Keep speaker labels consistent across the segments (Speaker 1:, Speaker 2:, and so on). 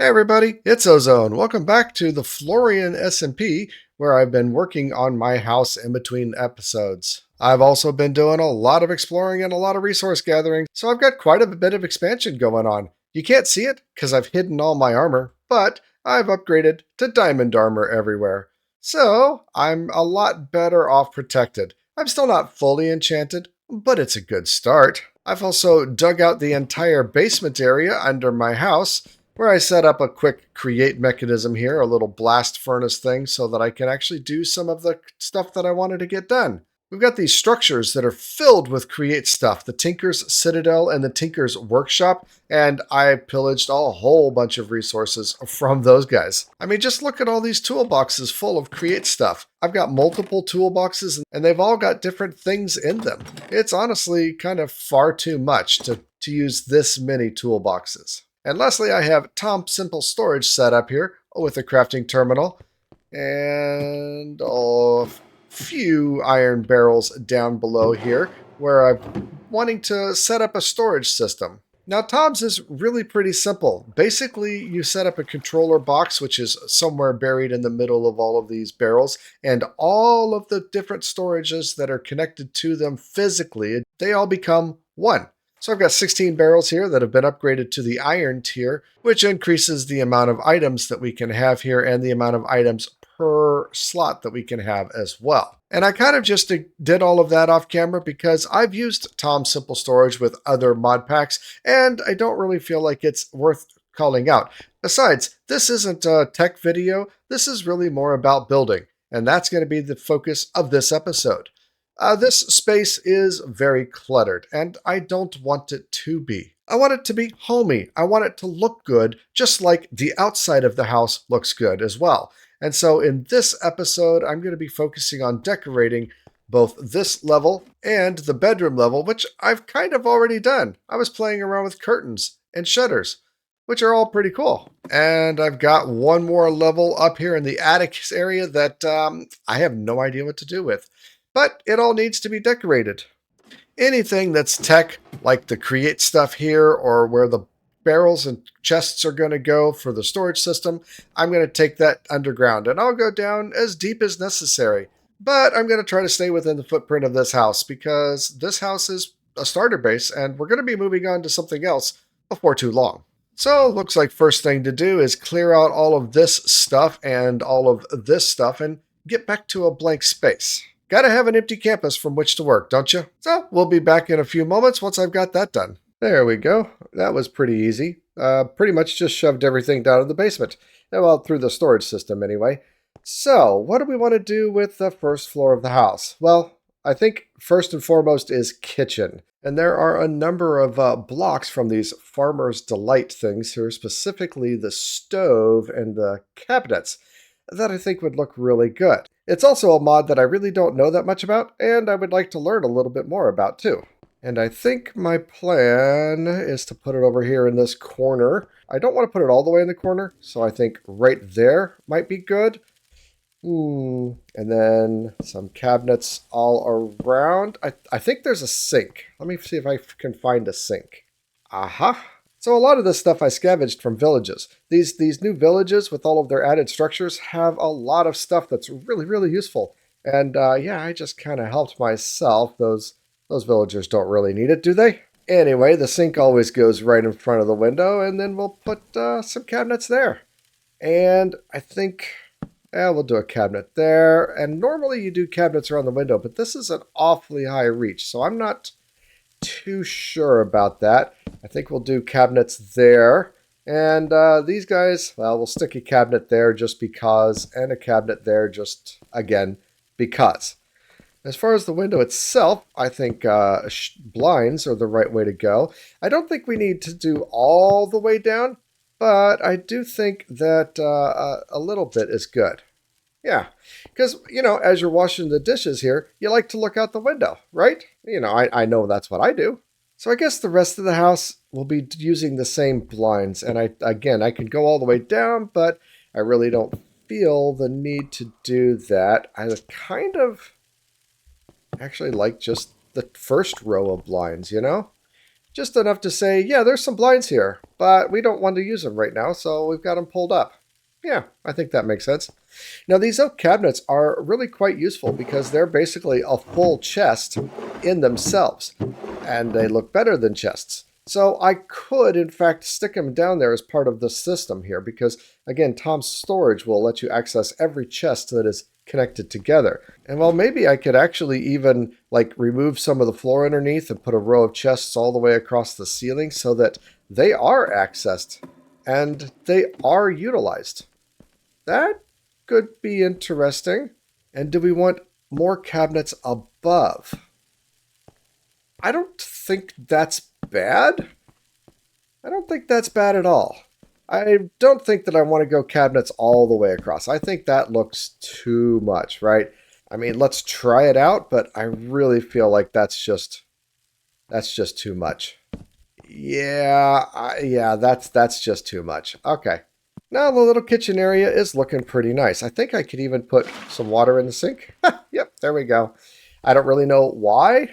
Speaker 1: Hey everybody, it's Ozone. Welcome back to the Floriann SMP, where I've been working on my house in between episodes. I've also been doing a lot of exploring and a lot of resource gathering, so I've got quite a bit of expansion going on. You can't see it because I've hidden all my armor, but I've upgraded to diamond armor everywhere. So I'm a lot better off protected. I'm still not fully enchanted, but it's a good start. I've also dug out the entire basement area under my house, where I set up a quick create mechanism here, a little blast furnace thing, so that I can actually do some of the stuff that I wanted to get done. We've got these structures that are filled with create stuff, the Tinker's Citadel and the Tinker's Workshop, and I pillaged a whole bunch of resources from those guys. I mean, just look at all these toolboxes full of create stuff. I've got multiple toolboxes, and they've all got different things in them. It's honestly kind of far too much to use this many toolboxes. And lastly, I have Tom Simple Storage set up here with a crafting terminal and a few iron barrels down below here where I'm wanting to set up a storage system. Now, Tom's is really pretty simple. Basically, you set up a controller box, which is somewhere buried in the middle of all of these barrels, and all of the different storages that are connected to them physically, they all become one. So I've got 16 barrels here that have been upgraded to the iron tier, which increases the amount of items that we can have here and the amount of items per slot that we can have as well. And I kind of just did all of that off camera because I've used Tom Simple Storage with other mod packs, and I don't really feel like it's worth calling out. Besides, this isn't a tech video. This is really more about building, and that's going to be the focus of this episode. This space is very cluttered, and I don't want it to be. I want it to be homey. I want it to look good, just like the outside of the house looks good as well. And so in this episode, I'm going to be focusing on decorating both this level and the bedroom level, which I've kind of already done. I was playing around with curtains and shutters, which are all pretty cool. And I've got one more level up here in the attic area that I have no idea what to do with. But it all needs to be decorated. Anything that's tech, like the create stuff here or where the barrels and chests are going to go for the storage system, I'm going to take that underground and I'll go down as deep as necessary. But I'm going to try to stay within the footprint of this house because this house is a starter base and we're going to be moving on to something else before too long. So it looks like first thing to do is clear out all of this stuff and all of this stuff and get back to a blank space. Gotta have an empty canvas from which to work, don't you? So we'll be back in a few moments once I've got that done. There we go. That was pretty easy. Pretty much just shoved everything down in the basement. Well, through the storage system anyway. So what do we want to do with the first floor of the house? Well, I think first and foremost is kitchen. And there are a number of blocks from these Farmer's Delight things here, specifically the stove and the cabinets, that I think would look really good. It's also a mod that I really don't know that much about, and I would like to learn a little bit more about too. And I think my plan is to put it over here in this corner. I don't want to put it all the way in the corner, so I think right there might be good. And then some cabinets all around. I think there's a sink. Let me see if I can find a sink. Aha! So a lot of this stuff I scavenged from villages. These new villages with all of their added structures have a lot of stuff that's really, really useful. And yeah, I just kind of helped myself. Those villagers don't really need it, do they? Anyway, the sink always goes right in front of the window, and then we'll put some cabinets there. And I think, we'll do a cabinet there. And normally you do cabinets around the window, but this is an awfully high reach, so I'm not too sure about that. I think we'll do cabinets there. And these guys, well, we'll stick a cabinet there just because, and a cabinet there just, again, because. As far as the window itself, I think blinds are the right way to go. I don't think we need to do all the way down, but I do think that a little bit is good. Yeah, because, you know, as you're washing the dishes here, you like to look out the window, right? You know, I know that's what I do. So I guess the rest of the house will be using the same blinds. And I can go all the way down, but I really don't feel the need to do that. I kind of actually like just the first row of blinds, you know? Just enough to say, yeah, there's some blinds here, but we don't want to use them right now, so we've got them pulled up. Yeah, I think that makes sense. Now, these oak cabinets are really quite useful because they're basically a full chest in themselves, and they look better than chests. So I could, in fact, stick them down there as part of the system here because, again, Tom's storage will let you access every chest that is connected together. And well, maybe I could actually even like remove some of the floor underneath and put a row of chests all the way across the ceiling so that they are accessed and they are utilized. That could be interesting. And do we want more cabinets above? I don't think that's bad. I don't think that's bad at all. I don't think that I want to go cabinets all the way across. I think that looks too much, right? I mean, let's try it out, but I really feel like that's just too much. Yeah, that's just too much. Okay. Now the little kitchen area is looking pretty nice. I think I could even put some water in the sink. Yep, there we go. I don't really know why.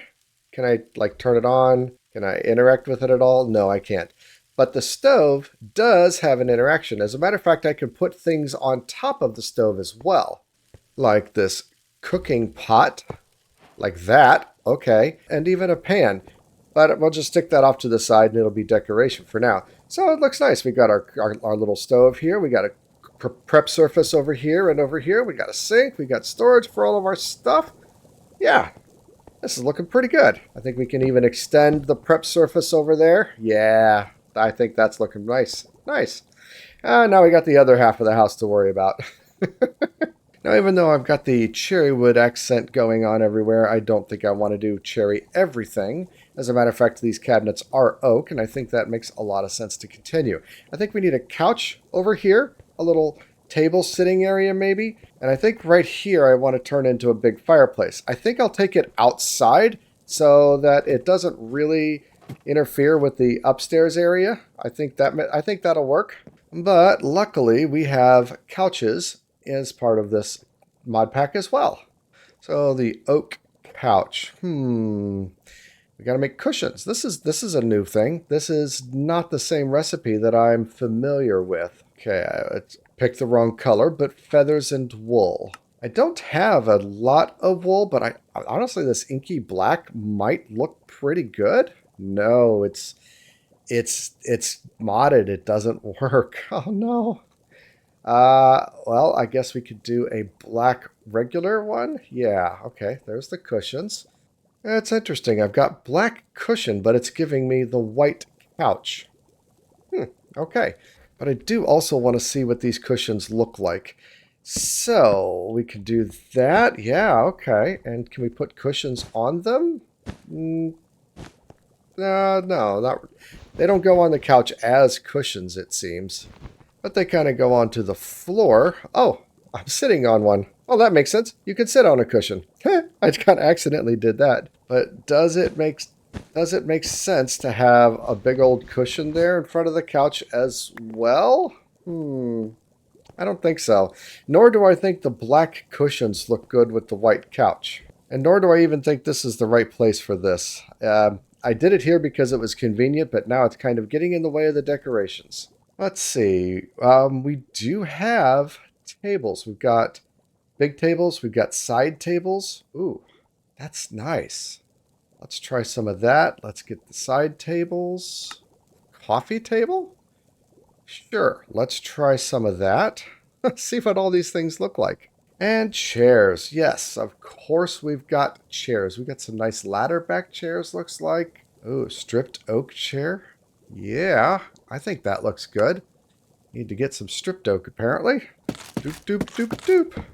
Speaker 1: Can I like turn it on? Can I interact with it at all? No, I can't. But the stove does have an interaction. As a matter of fact, I can put things on top of the stove as well. Like this cooking pot, like that. Okay. And even a pan. But we'll just stick that off to the side and it'll be decoration for now. So it looks nice. We got our little stove here. We got a prep surface over here and over here. We got a sink. We got storage for all of our stuff. Yeah, this is looking pretty good. I think we can even extend the prep surface over there. Yeah, I think that's looking nice. Nice. Now we got the other half of the house to worry about. Now, even though I've got the cherry wood accent going on everywhere, I don't think I want to do cherry everything. As a matter of fact, these cabinets are oak, and I think that makes a lot of sense to continue. I think we need a couch over here, a little table sitting area maybe, and I think right here I want to turn into a big fireplace. I think I'll take it outside so that it doesn't really interfere with the upstairs area. I think that'll work. But luckily, we have couches as part of this mod pack as well. So the oak couch. We got to make cushions. This is a new thing. This is not the same recipe that I'm familiar with. Okay, I picked the wrong color, but feathers and wool. I don't have a lot of wool, but I honestly, this inky black might look pretty good. No, it's modded. It doesn't work. Oh no. Well, I guess we could do a black regular one. Yeah, okay, there's the cushions. It's interesting. I've got black cushion, but it's giving me the white couch. Okay. But I do also want to see what these cushions look like. So, we can do that. Yeah, okay. And can we put cushions on them? No, they don't go on the couch as cushions, it seems. But they kind of go onto the floor. Oh, I'm sitting on one. Oh, that makes sense. You can sit on a cushion. I kind of accidentally did that. But does it make sense to have a big old cushion there in front of the couch as well? I don't think so. Nor do I think the black cushions look good with the white couch. And nor do I even think this is the right place for this. I did it here because it was convenient, but now it's kind of getting in the way of the decorations. Let's see. We do have tables. We've got big tables. We've got side tables. Ooh, that's nice. Let's try some of that. Let's get the side tables. Coffee table? Sure. Let's try some of that. Let's see what all these things look like. And chairs. Yes, of course we've got chairs. We've got some nice ladder back chairs, looks like. Ooh, stripped oak chair. Yeah, I think that looks good. Need to get some stripped oak, apparently. Doop, doop, doop, doop.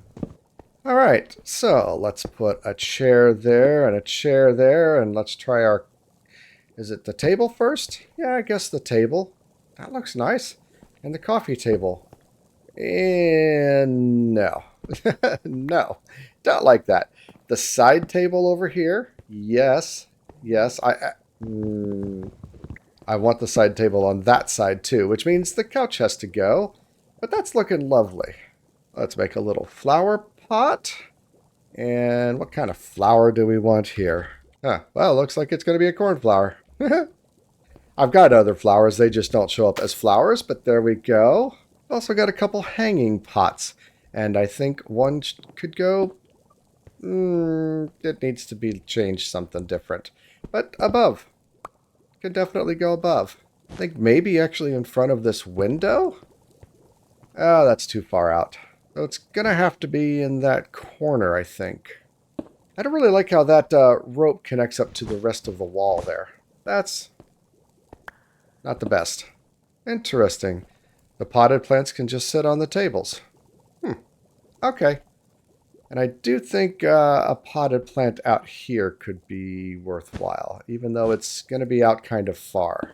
Speaker 1: All right, so let's put a chair there and a chair there, and let's try our... Is it the table first? Yeah, I guess the table. That looks nice. And the coffee table. And no. No, don't like that. The side table over here. Yes, yes. I want the side table on that side too, which means the couch has to go. But that's looking lovely. Let's make a little flower pot. And what kind of flower do we want here? Well, looks like it's going to be a cornflower. I've got other flowers. They just don't show up as flowers, but there we go. Also got a couple hanging pots. And I think one could go... it needs to be changed something different. But above. Could definitely go above. I think maybe actually in front of this window? Oh, that's too far out. So it's going to have to be in that corner, I think. I don't really like how that rope connects up to the rest of the wall there. That's not the best. Interesting. The potted plants can just sit on the tables. Okay. And I do think a potted plant out here could be worthwhile, even though it's going to be out kind of far.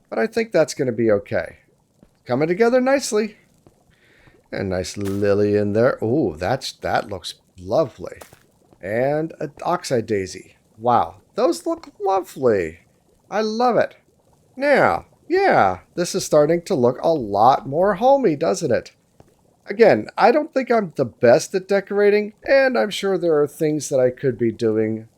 Speaker 1: But I think that's going to be okay. Coming together nicely. A nice lily in there. Ooh, that looks lovely. And an oxeye daisy. Wow, those look lovely. I love it. Now, yeah, this is starting to look a lot more homey, doesn't it? Again, I don't think I'm the best at decorating, and I'm sure there are things that I could be doing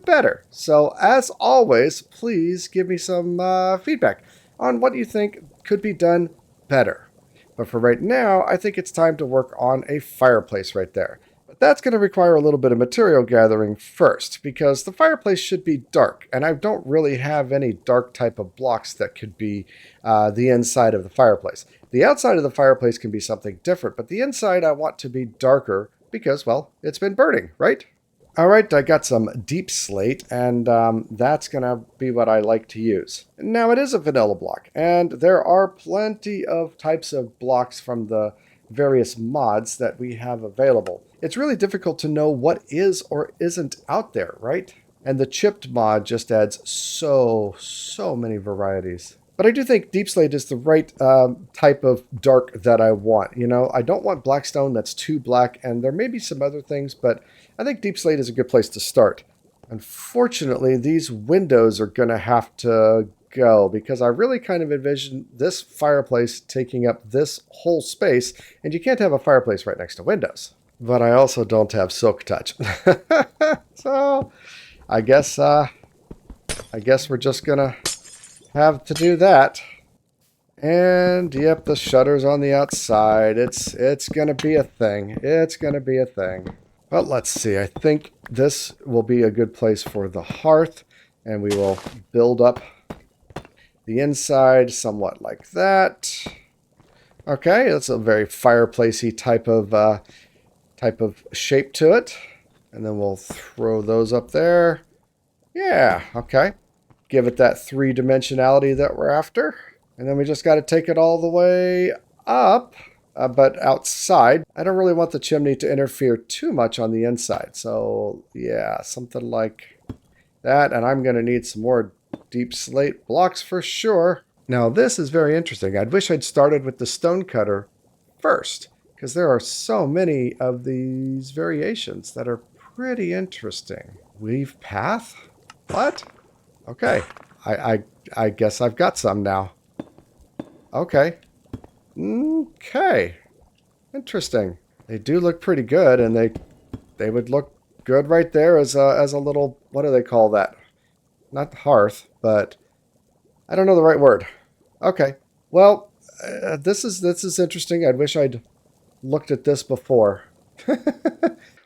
Speaker 1: better. So, as always, please give me some feedback on what you think could be done better. But for right now, I think it's time to work on a fireplace right there. But that's going to require a little bit of material gathering first, because the fireplace should be dark, and I don't really have any dark type of blocks that could be the inside of the fireplace. The outside of the fireplace can be something different, but the inside I want to be darker because, well, it's been burning, right? All right, I got some deep slate, and that's going to be what I like to use. Now, it is a vanilla block, and there are plenty of types of blocks from the various mods that we have available. It's really difficult to know what is or isn't out there, right? And the chipped mod just adds so many varieties. But I do think deep slate is the right type of dark that I want. You know, I don't want blackstone that's too black, and there may be some other things, but I think deep slate is a good place to start. Unfortunately, these windows are going to have to go because I really kind of envision this fireplace taking up this whole space, and you can't have a fireplace right next to windows. But I also don't have silk touch. So I guess we're just going to have to do that. And yep, the shutter's on the outside. It's going to be a thing. It's going to be a thing. Well, let's see. I think this will be a good place for the hearth, and we will build up the inside somewhat like that. Okay, that's a very fireplacey type of shape to it. And then we'll throw those up there. Yeah, okay. Give it that three-dimensionality that we're after. And then we just got to take it all the way up. But outside, I don't really want the chimney to interfere too much on the inside. So, yeah, something like that. And I'm going to need some more deep slate blocks for sure. Now, this is very interesting. I wish I'd started with the stone cutter first, because there are so many of these variations that are pretty interesting. Weave path? What? Okay. I guess I've got some now. Okay. Okay. Interesting. They do look pretty good, and they would look good right there as a little, what do they call that? Not hearth, but I don't know the right word. Okay. Well, this is interesting. I wish I'd looked at this before.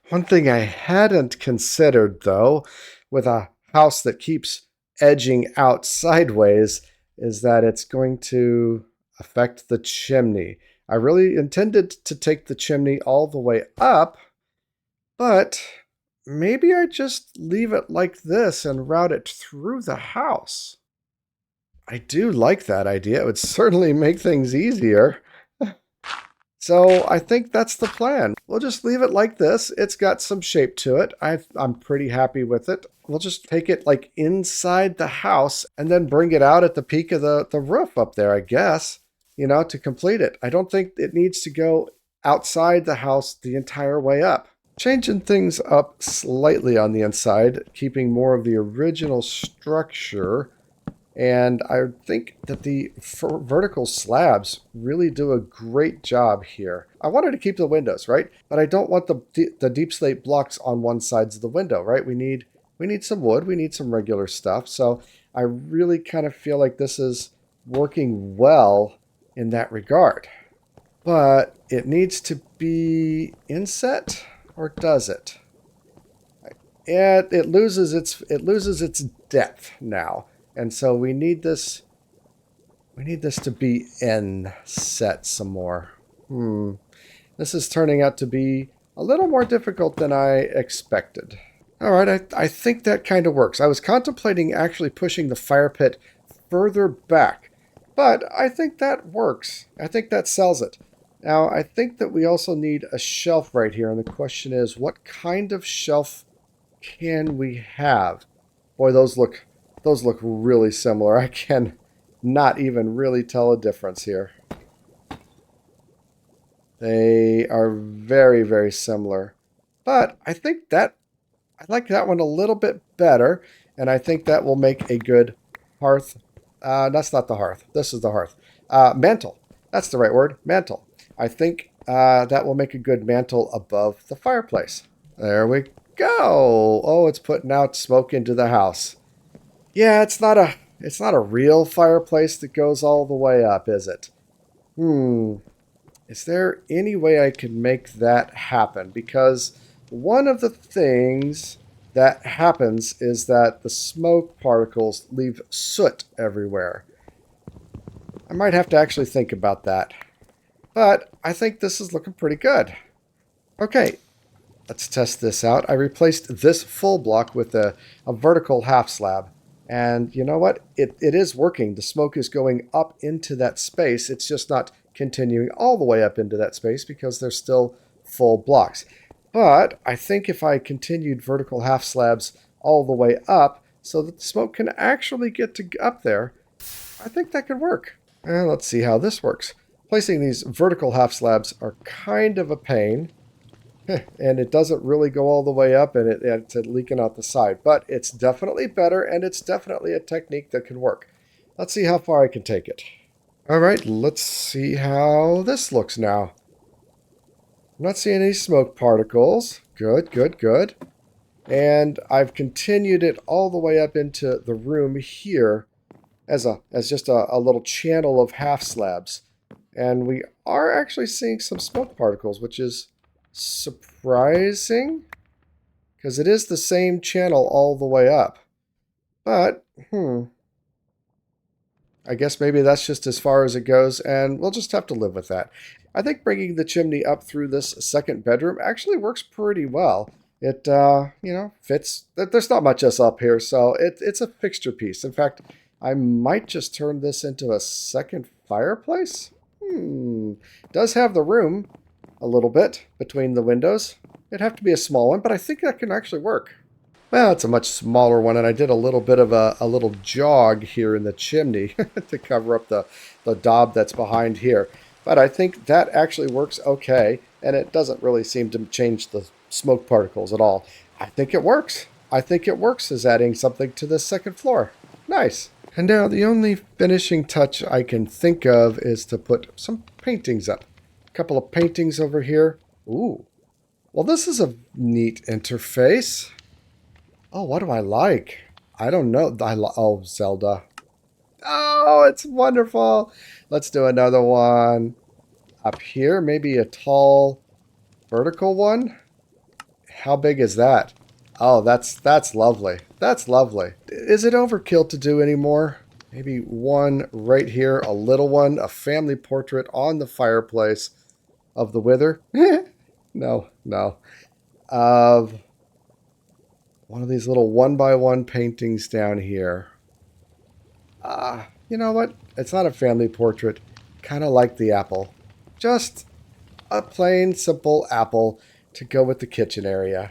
Speaker 1: One thing I hadn't considered, though, with a house that keeps edging out sideways, is that it's going to affect the chimney. I really intended to take the chimney all the way up, but maybe I just leave it like this and route it through the house. I do like that idea. It would certainly make things easier. So I think that's the plan. We'll just leave it like this. It's got some shape to it. I'm pretty happy with it. We'll just take it like inside the house and then bring it out at the peak of the roof up there, I guess, to complete it. I don't think it needs to go outside the house the entire way up. Changing things up slightly on the inside, keeping more of the original structure. And I think that the vertical slabs really do a great job here. I wanted to keep the windows, right? But I don't want the deep slate blocks on one side of the window, right? We need some wood. We need some regular stuff. So I really kind of feel like this is working well in that regard. But it needs to be inset, or does it? It loses its depth now. And so we need this to be inset some more. This is turning out to be a little more difficult than I expected. All right, I think that kind of works. I was contemplating actually pushing the fire pit further back, but I think that works. I think that sells it. Now, I think that we also need a shelf right here, and the question is, what kind of shelf can we have? Boy, those look really similar. I can not even really tell a difference here. They are very, very similar. But I think that I like that one a little bit better, and I think that will make a good hearth. That's not the hearth. This is the hearth. Mantle. That's the right word. Mantle. I think that will make a good mantle above the fireplace. There we go. Oh, it's putting out smoke into the house. Yeah, it's not a real fireplace that goes all the way up, is it? Is there any way I can make that happen? Because one of the things that happens is that the smoke particles leave soot everywhere. I might have to actually think about that. But I think this is looking pretty good. Okay, let's test this out. I replaced this full block with a vertical half slab. And you know what? It is working. The smoke is going up into that space. It's just not continuing all the way up into that space because they're still full blocks. But I think if I continued vertical half slabs all the way up so that the smoke can actually get to up there, I think that could work. And let's see how this works. Placing these vertical half slabs are kind of a pain. And it doesn't really go all the way up, and it's leaking out the side. But it's definitely better, and it's definitely a technique that can work. Let's see how far I can take it. All right, let's see how this looks now. I'm not seeing any smoke particles. Good, good, good. And I've continued it all the way up into the room here as just a little channel of half slabs. And we are actually seeing some smoke particles, which is surprising, because it is the same channel all the way up. But, I guess maybe that's just as far as it goes, and we'll just have to live with that. I think bringing the chimney up through this second bedroom actually works pretty well. It, fits. There's not much else up here, so it's a fixture piece. In fact, I might just turn this into a second fireplace. Does have the room a little bit between the windows. It'd have to be a small one, but I think that can actually work. Well, it's a much smaller one, and I did a little bit of a little jog here in the chimney to cover up the daub that's behind here. But I think that actually works okay, and it doesn't really seem to change the smoke particles at all. I think it works. I think it works as adding something to this second floor. Nice. And now the only finishing touch I can think of is to put some paintings up. A couple of paintings over here. Ooh. Well, this is a neat interface. Oh, what do I like? I don't know. Oh, Zelda. Oh, it's wonderful. Let's do another one up here. Maybe a tall vertical one. How big is that? Oh, that's lovely. That's lovely. Is it overkill to do any more? Maybe one right here, a little one, a family portrait on the fireplace of the Wither. No. Of one of these little one-by-one paintings down here. You know what? It's not a family portrait. Kind of like the apple. Just a plain, simple apple to go with the kitchen area.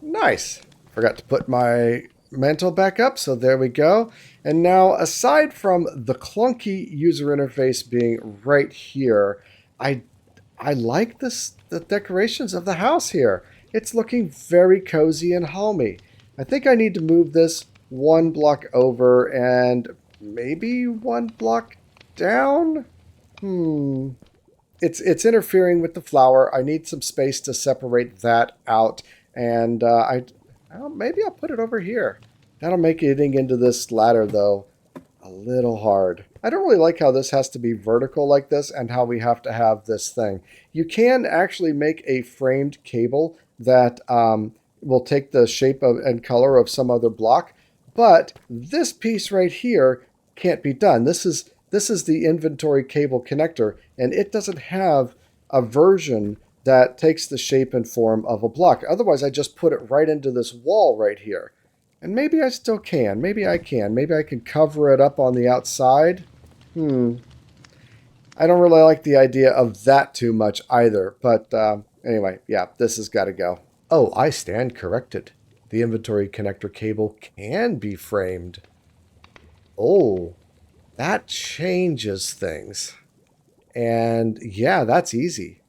Speaker 1: Nice. Forgot to put my mantle back up, so there we go. And now, aside from the clunky user interface being right here, I like the decorations of the house here. It's looking very cozy and homey. I think I need to move this one block over and maybe one block down? It's interfering with the flower. I need some space to separate that out. And maybe I'll put it over here. That'll make getting into this ladder, though, a little hard. I don't really like how this has to be vertical like this and how we have to have this thing. You can actually make a framed cable that will take the shape of and color of some other block, but this piece right here can't be done. This is the inventory cable connector, and it doesn't have a version that takes the shape and form of a block. Otherwise, I just put it right into this wall right here. And maybe I still can. Maybe I can. Maybe I can cover it up on the outside. I don't really like the idea of that too much either. But anyway, yeah, this has got to go. Oh, I stand corrected. The inventory connector cable can be framed. Oh, that changes things. And yeah, that's easy.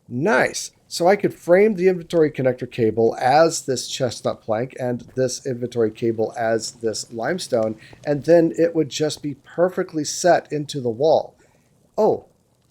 Speaker 1: Nice. So I could frame the inventory connector cable as this chestnut plank and this inventory cable as this limestone, and then it would just be perfectly set into the wall. Oh,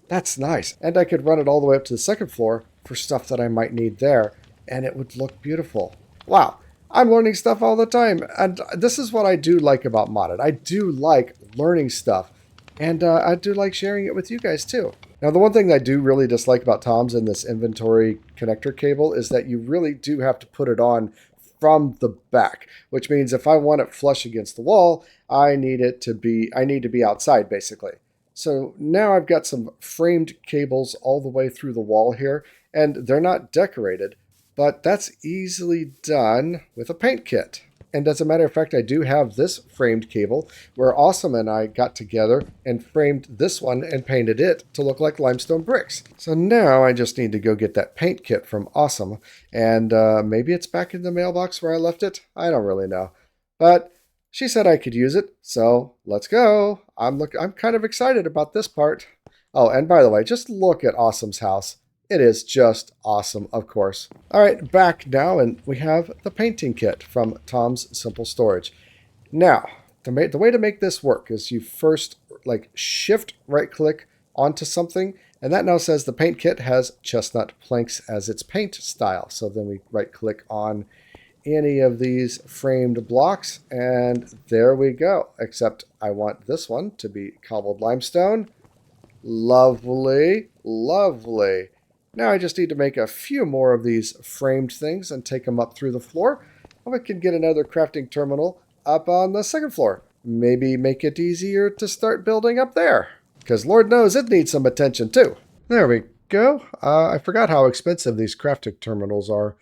Speaker 1: that's nice. And I could run it all the way up to the second floor for stuff that I might need there, and it would look beautiful. Wow. I'm learning stuff all the time, and this is what I do like about modded. I do like learning stuff, and I do like sharing it with you guys too. Now, the one thing I do really dislike about Tom's and this inventory connector cable is that you really do have to put it on from the back, which means if I want it flush against the wall, I need to be outside basically. So now I've got some framed cables all the way through the wall here, and they're not decorated, but that's easily done with a paint kit. And as a matter of fact, I do have this framed cable where Awesome and I got together and framed this one and painted it to look like limestone bricks. So now I just need to go get that paint kit from Awesome, and maybe it's back in the mailbox where I left it. I don't really know. But she said I could use it, so let's go. I'm kind of excited about this part. Oh, and by the way, just look at Awesome's house. It is just awesome, of course. All right, back now, and we have the painting kit from Tom's Simple Storage. Now, the way to make this work is you first shift right-click onto something, and that now says the paint kit has chestnut planks as its paint style. So then we right-click on any of these framed blocks, and there we go. Except I want this one to be cobbled limestone. Lovely, lovely. Now I just need to make a few more of these framed things and take them up through the floor. And we can get another crafting terminal up on the second floor. Maybe make it easier to start building up there, because Lord knows it needs some attention too. There we go. I forgot how expensive these crafting terminals are.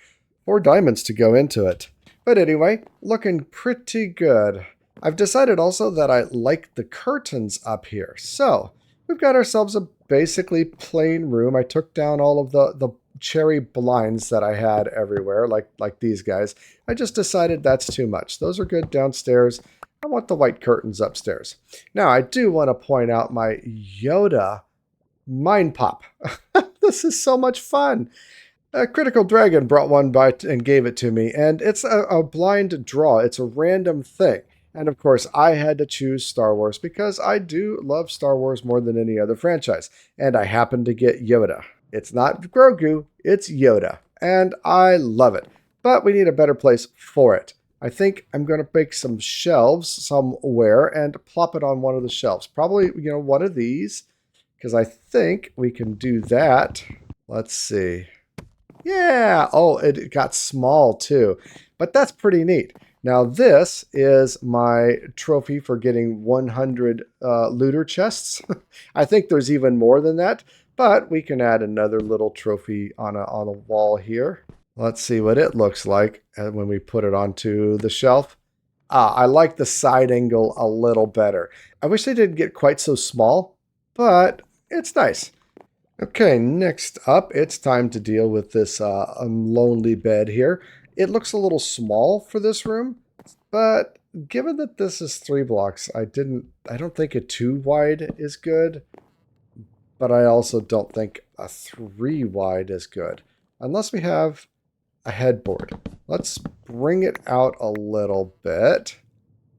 Speaker 1: 4 diamonds to go into it. But anyway, looking pretty good. I've decided also that I like the curtains up here. So we've got ourselves a basically plain room. I took down all of the cherry blinds that I had everywhere, like these guys. I just decided that's too much. Those are good downstairs. I want the white curtains upstairs. Now, I do want to point out my Yoda Mind Pop. This is so much fun. A Critical Dragon brought one by and gave it to me, and it's a blind draw. It's a random thing. And of course, I had to choose Star Wars because I do love Star Wars more than any other franchise. And I happened to get Yoda. It's not Grogu, it's Yoda. And I love it. But we need a better place for it. I think I'm going to make some shelves somewhere and plop it on one of the shelves. Probably, one of these, because I think we can do that. Let's see. Yeah. Oh, it got small too. But that's pretty neat. Now, this is my trophy for getting 100 looter chests. I think there's even more than that, but we can add another little trophy on a wall here. Let's see what it looks like when we put it onto the shelf. I like the side angle a little better. I wish they didn't get quite so small, but it's nice. Okay, next up, it's time to deal with this lonely bed here. It looks a little small for this room, but given that this is 3 blocks, I don't think a 2 wide is good, but I also don't think a 3 wide is good, unless we have a headboard. Let's bring it out a little bit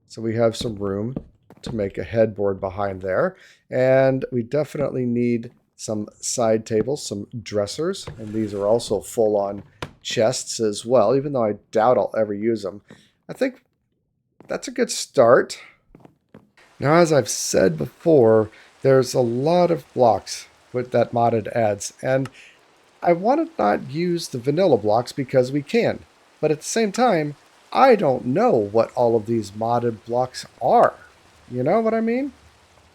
Speaker 1: so we have some room to make a headboard behind there, and we definitely need some side tables, some dressers, and these are also full-on chests as well, even though I doubt I'll ever use them. I think that's a good start. Now, as I've said before, there's a lot of blocks with that modded adds, and I want to not use the vanilla blocks because we can. But at the same time, I don't know what all of these modded blocks are. You know what I mean?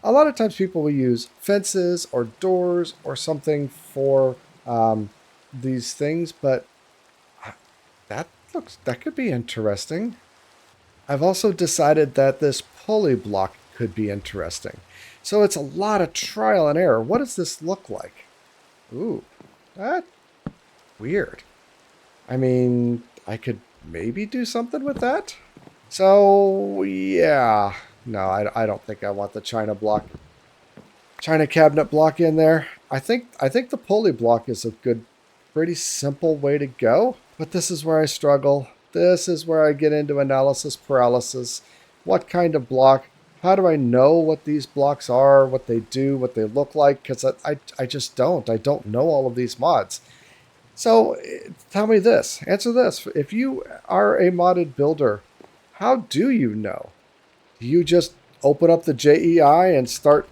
Speaker 1: A lot of times people will use fences or doors or something for these things, but that could be interesting. I've also decided that this pulley block could be interesting. So it's a lot of trial and error. What does this look like? Ooh, that's weird. I mean, I could maybe do something with that. So, yeah. No, I don't think I want the China cabinet block in there. I think the pulley block is a good, pretty simple way to go. But this is where I struggle. This is where I get into analysis paralysis. What kind of block? How do I know what these blocks are, what they do, what they look like? Because I just don't. I don't know all of these mods. So tell me this. Answer this. If you are a modded builder, how do you know? Do you just open up the JEI and start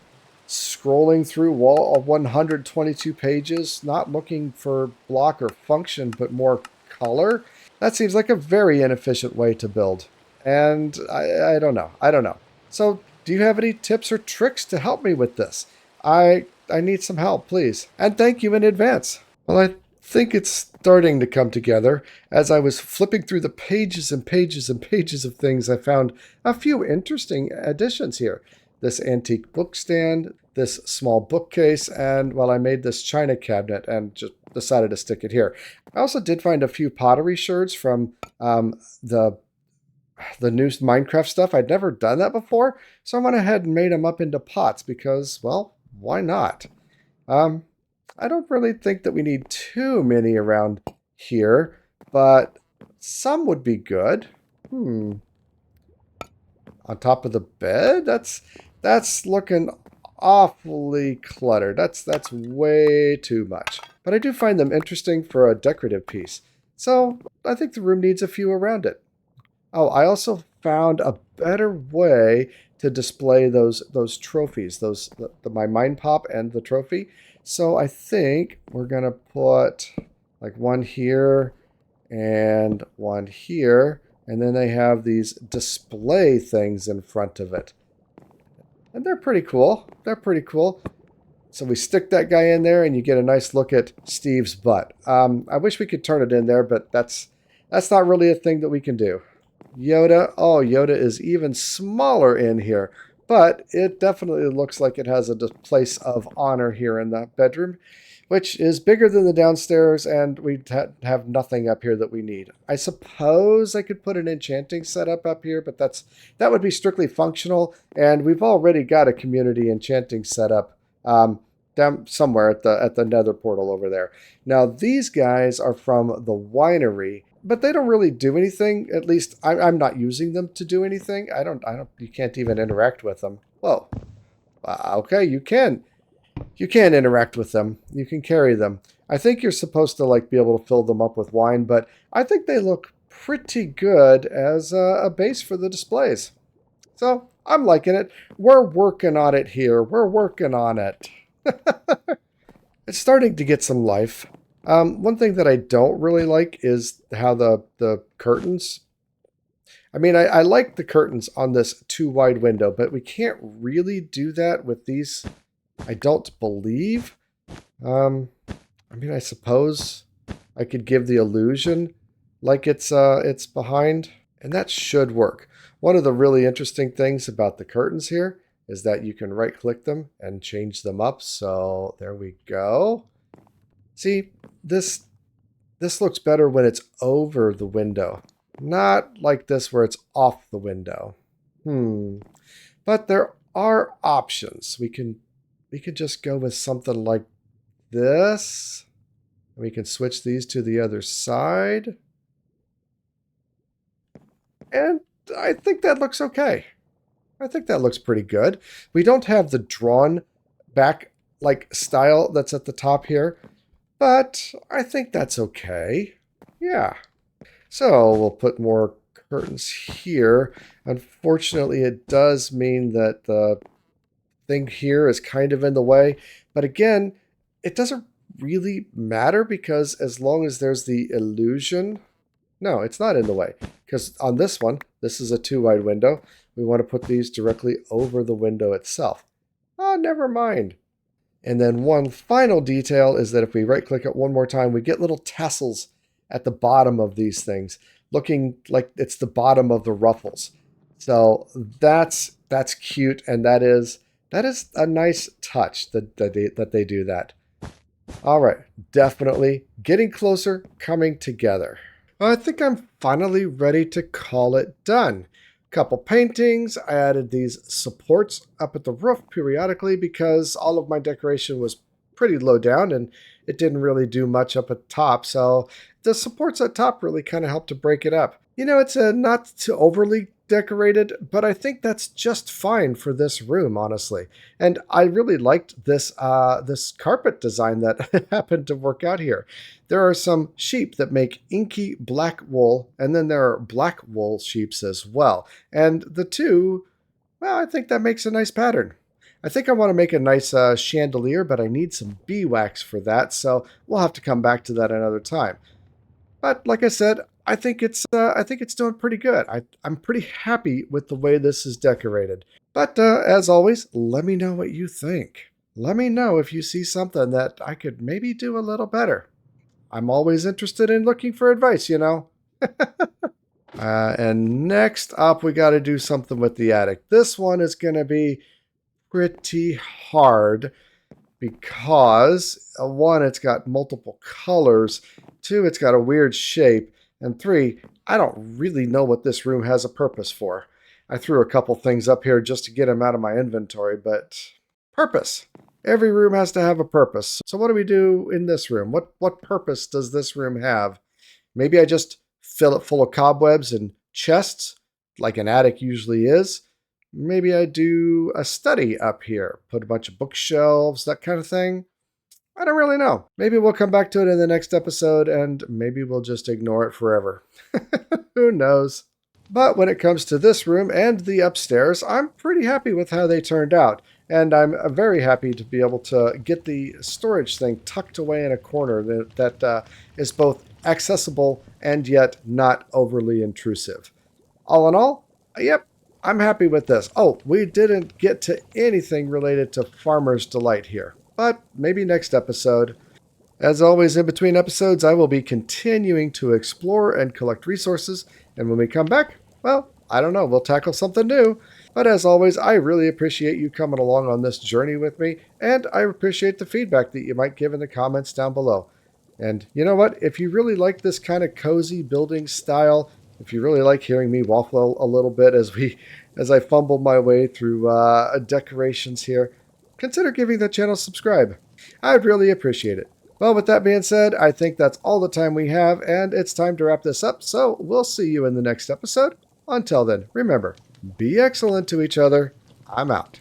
Speaker 1: scrolling through wall of 122 pages, not looking for block or function, but more color? That seems like a very inefficient way to build. And I don't know. I don't know. So do you have any tips or tricks to help me with this? I need some help, please. And thank you in advance. Well, I think it's starting to come together. As I was flipping through the pages and pages and pages of things, I found a few interesting additions here. This antique book stand, this small bookcase, and, well, I made this china cabinet and just decided to stick it here. I also did find a few pottery sherds from the new Minecraft stuff. I'd never done that before, so I went ahead and made them up into pots because, well, why not? Um, I don't really think that we need too many around here, but some would be good. On top of the bed? That's looking awfully cluttered. That's way too much. But I do find them interesting for a decorative piece. So I think the room needs a few around it. Oh, I also found a better way to display those trophies, my mine pop and the trophy. So I think we're gonna put like one here and one here, and then they have these display things in front of it. And they're pretty cool. They're pretty cool. So we stick that guy in there and you get a nice look at Steve's butt. I wish we could turn it in there, but that's not really a thing that we can do. Yoda. Oh, Yoda is even smaller in here, but it definitely looks like it has a place of honor here in the bedroom, which is bigger than the downstairs, and we have nothing up here that we need. I suppose I could put an enchanting setup up here, but that would be strictly functional, and we've already got a community enchanting setup down somewhere at the nether portal over there. Now, these guys are from the winery, but they don't really do anything. At least I'm not using them to do anything. You can't even interact with them. Whoa. Okay, you can. You can interact with them. You can carry them. I think you're supposed to like be able to fill them up with wine, but I think they look pretty good as a base for the displays. So I'm liking it. We're working on it here. We're working on it. It's starting to get some life. One thing that I don't really like is how the curtains. I mean, I like the curtains on this too wide window, but we can't really do that with these. I don't believe. I mean, I suppose I could give the illusion like it's behind, and that should work. One of the really interesting things about the curtains here is that you can right-click them and change them up. So there we go. See, this looks better when it's over the window, not like this where it's off the window. But there are options. We can just go with something like this. We can switch these to the other side. And I think that looks okay. I think that looks pretty good. We don't have the drawn back like style that's at the top here, but I think that's okay. Yeah. So we'll put more curtains here. Unfortunately, it does mean that the thing here is kind of in the way. But again, it doesn't really matter because as long as there's the illusion... No, it's not in the way. Because on this one, this is a 2-wide window. We want to put these directly over the window itself. Oh, never mind. And then one final detail is that if we right-click it one more time, we get little tassels at the bottom of these things, looking like it's the bottom of the ruffles. So that's cute, and that is a nice touch that they do that. All right, definitely getting closer, coming together. Well, I think I'm finally ready to call it done. Couple paintings. I added these supports up at the roof periodically because all of my decoration was pretty low down and it didn't really do much up at top. So the supports at top really kind of helped to break it up. You know, it's not too overly decorated, but I think that's just fine for this room, honestly. And I really liked this this carpet design that happened to work out here. There are some sheep that make inky black wool, and then there are black wool sheeps as well. And the two, well, I think that makes a nice pattern. I think I want to make a nice chandelier, but I need some beeswax for that, so we'll have to come back to that another time. But like I said, I think it's doing pretty good. I'm pretty happy with the way this is decorated. But as always, let me know what you think. Let me know if you see something that I could maybe do a little better. I'm always interested in looking for advice, you know. And next up, we got to do something with the attic. This one is going to be pretty hard because, one, it's got multiple colors. Two, it's got a weird shape. And three, I don't really know what this room has a purpose for. I threw a couple things up here just to get them out of my inventory, but purpose. Every room has to have a purpose. So what do we do in this room? What purpose does this room have? Maybe I just fill it full of cobwebs and chests, like an attic usually is. Maybe I do a study up here, put a bunch of bookshelves, that kind of thing. I don't really know. Maybe we'll come back to it in the next episode, and maybe we'll just ignore it forever. Who knows? But when it comes to this room and the upstairs, I'm pretty happy with how they turned out. And I'm very happy to be able to get the storage thing tucked away in a corner that is both accessible and yet not overly intrusive. All in all, yep, I'm happy with this. Oh, we didn't get to anything related to Farmer's Delight here, but maybe next episode. As always, in between episodes, I will be continuing to explore and collect resources, and when we come back, well, I don't know, we'll tackle something new. But as always, I really appreciate you coming along on this journey with me, and I appreciate the feedback that you might give in the comments down below. And you know what? If you really like this kind of cozy building style, if you really like hearing me waffle a little bit as I fumble my way through decorations here, consider giving the channel a subscribe. I'd really appreciate it. Well, with that being said, I think that's all the time we have, and it's time to wrap this up, so we'll see you in the next episode. Until then, remember, be excellent to each other. I'm out.